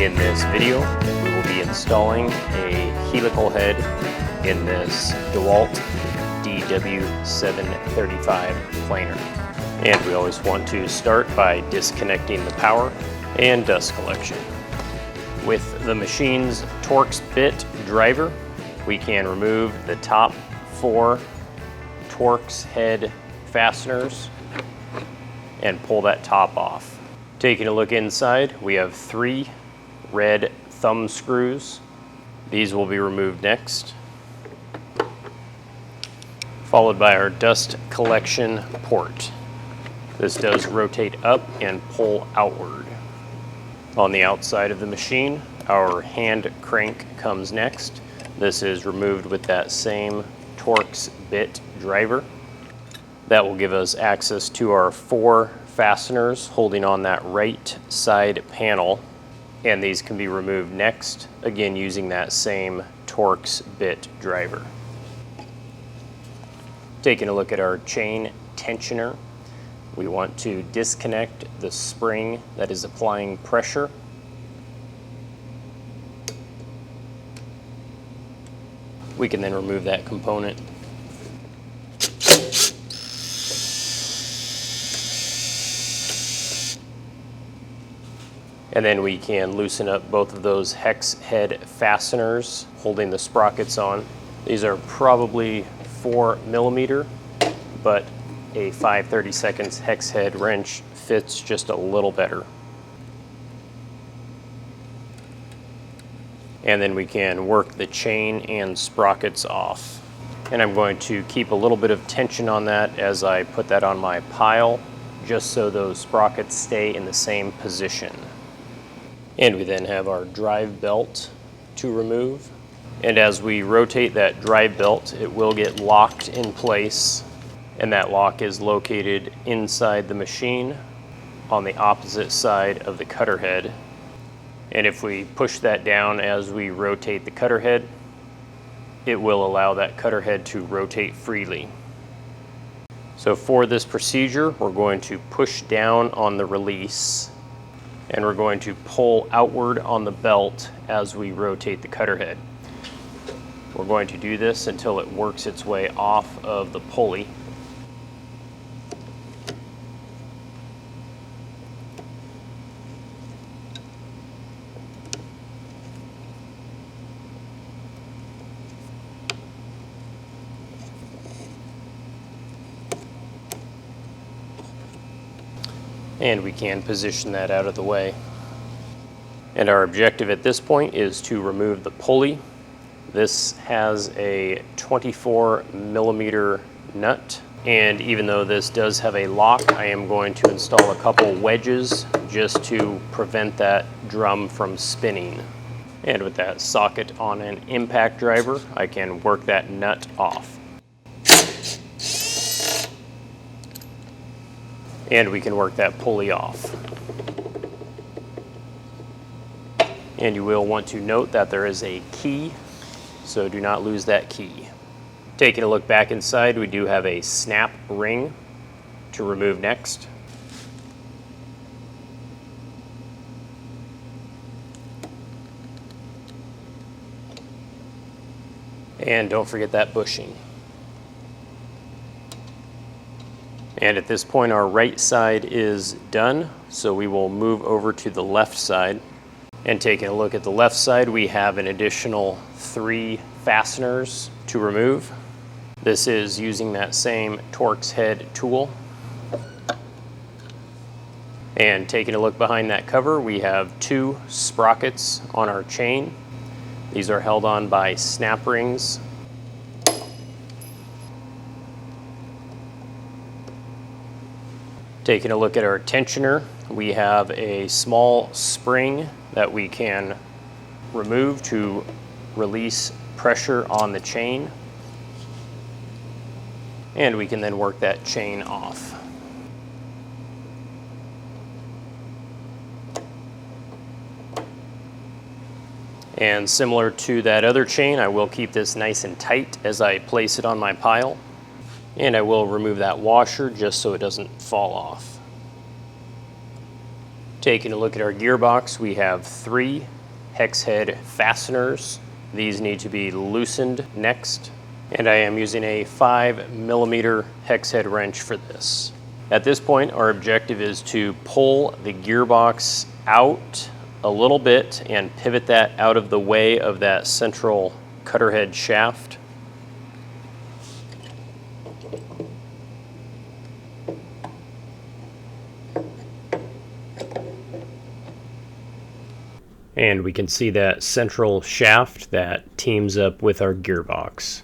In this video, we will be installing a helical head in this Dewalt DW735 planer. And we always want to start by disconnecting the power and dust collection. With the machine's Torx bit driver, we can remove the top 4 Torx head fasteners and pull that top off. Taking a look inside, we have 3 red thumb screws. These will be removed next, followed by our dust collection port. This does rotate up and pull outward. On the outside of the machine, our hand crank comes next. This is removed with that same Torx bit driver. That will give us access to our 4 fasteners holding on that right side panel, and these can be removed next, again using that same Torx bit driver. Taking a look at our chain tensioner, we want to disconnect the spring that is applying pressure. We can then remove that component. And then we can loosen up both of those hex head fasteners holding the sprockets on. These are probably 4 millimeter, but a 5/32 hex head wrench fits just a little better. And then we can work the chain and sprockets off. And I'm going to keep a little bit of tension on that as I put that on my pile, just so those sprockets stay in the same position. And we then have our drive belt to remove. And as we rotate that drive belt, it will get locked in place. And that lock is located inside the machine on the opposite side of the cutter head. And if we push that down as we rotate the cutter head, it will allow that cutter head to rotate freely. So for this procedure, we're going to push down on the release, and we're going to pull outward on the belt as we rotate the cutter head. We're going to do this until it works its way off of the pulley. And we can position that out of the way. And our objective at this point is to remove the pulley. This has a 24 millimeter nut, and even though this does have a lock, I am going to install a couple wedges just to prevent that drum from spinning. And with that socket on an impact driver, I can work that nut off. And we can work that pulley off. And you will want to note that there is a key, so do not lose that key. Taking a look back inside, we do have a snap ring to remove next. And don't forget that bushing. And at this point, our right side is done, so we will move over to the left side. And taking a look at the left side, we have an additional 3 fasteners to remove. This is using that same Torx head tool. And taking a look behind that cover, we have 2 sprockets on our chain. These are held on by snap rings. Taking a look at our tensioner, we have a small spring that we can remove to release pressure on the chain. And we can then work that chain off. And similar to that other chain, I will keep this nice and tight as I place it on my pile. And I will remove that washer just so it doesn't fall off. Taking a look at our gearbox, we have 3 hex head fasteners. These need to be loosened next, and I am using a 5mm hex head wrench for this. At this point, our objective is to pull the gearbox out a little bit and pivot that out of the way of that central cutter head shaft. And we can see that central shaft that teams up with our gearbox.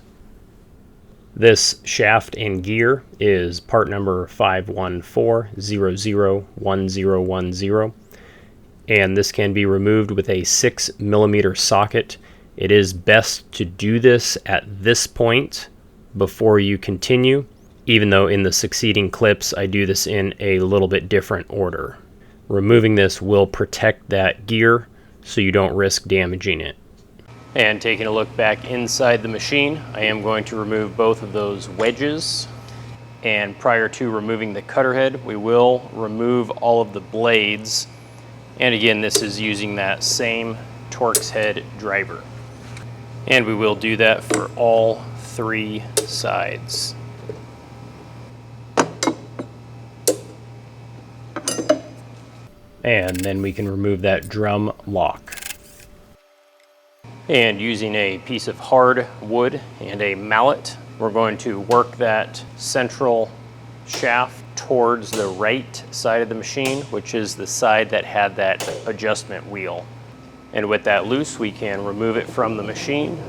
This shaft and gear is part number 514001010, and this can be removed with a 6mm socket. It is best to do this at this point before you continue, even though in the succeeding clips I do this in a little bit different order. Removing this will protect that gear so you don't risk damaging it. And taking a look back inside the machine, I am going to remove both of those wedges. And prior to removing the cutter head, we will remove all of the blades. And again, this is using that same Torx head driver. And we will do that for all 3 sides. And then we can remove that drum lock. And using a piece of hard wood and a mallet, we're going to work that central shaft towards the right side of the machine, which is the side that had that adjustment wheel. And with that loose, we can remove it from the machine.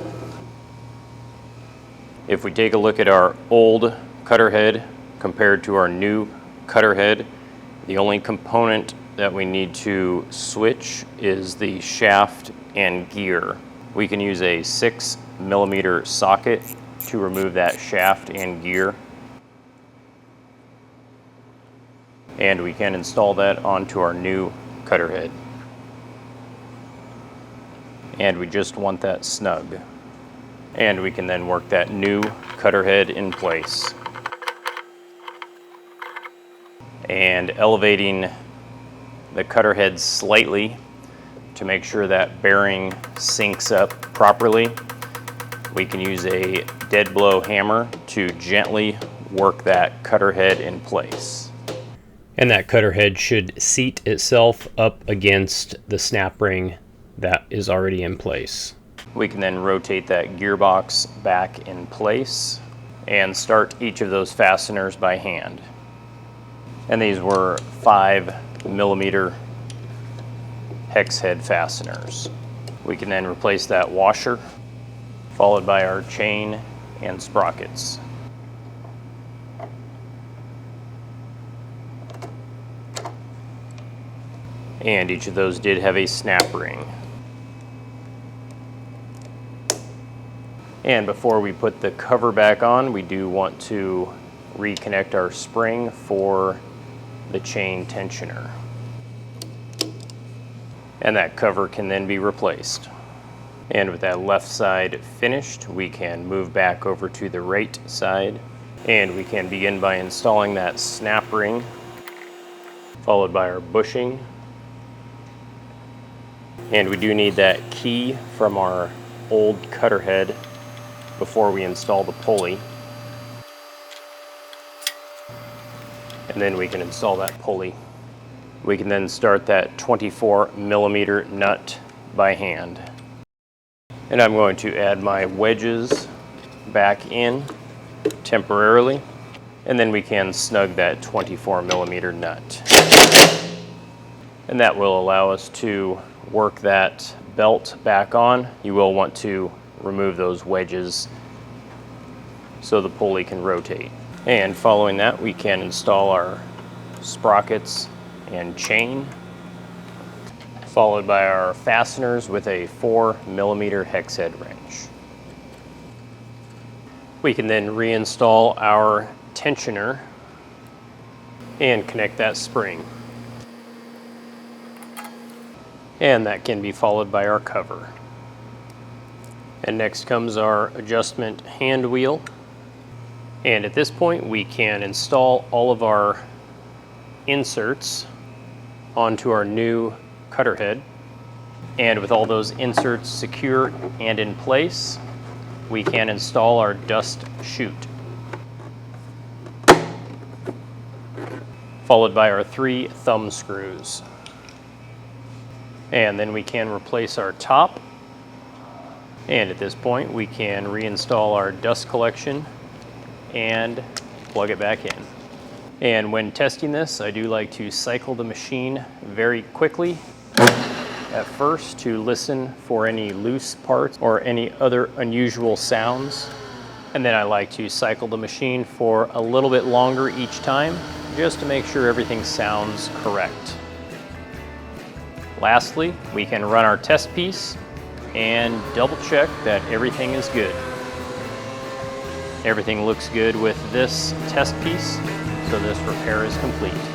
If we take a look at our old cutter head compared to our new cutter head, the only component that we need to switch is the shaft and gear. We can use a 6mm socket to remove that shaft and gear. And we can install that onto our new cutter head. And we just want that snug. And we can then work that new cutter head in place. And elevating the cutter head slightly to make sure that bearing syncs up properly, we can use a dead blow hammer to gently work that cutter head in place. And that cutter head should seat itself up against the snap ring that is already in place. We can then rotate that gearbox back in place and start each of those fasteners by hand. And these were 5mm hex head fasteners. We can then replace that washer, followed by our chain and sprockets. And each of those did have a snap ring. And before we put the cover back on, we do want to reconnect our spring for the chain tensioner. And that cover can then be replaced. And with that left side finished, we can move back over to the right side, and we can begin by installing that snap ring, followed by our bushing. And we do need that key from our old cutter head before we install the pulley. And then we can install that pulley. We can then start that 24mm nut by hand. And I'm going to add my wedges back in temporarily, and then we can snug that 24mm nut. And that will allow us to work that belt back on. You will want to remove those wedges so the pulley can rotate. And following that, we can install our sprockets and chain, followed by our fasteners with a 4mm hex head wrench. We can then reinstall our tensioner and connect that spring. And that can be followed by our cover. And next comes our adjustment hand wheel. And at this point we can install all of our inserts onto our new cutter head. And with all those inserts secure and in place, we can install our dust chute, followed by our 3 thumb screws. And then we can replace our top. And at this point, we can reinstall our dust collection and plug it back in. And when testing this, I do like to cycle the machine very quickly at first to listen for any loose parts or any other unusual sounds. And then I like to cycle the machine for a little bit longer each time, just to make sure everything sounds correct. Lastly, we can run our test piece and double check that everything is good. Everything looks good with this test piece, so this repair is complete.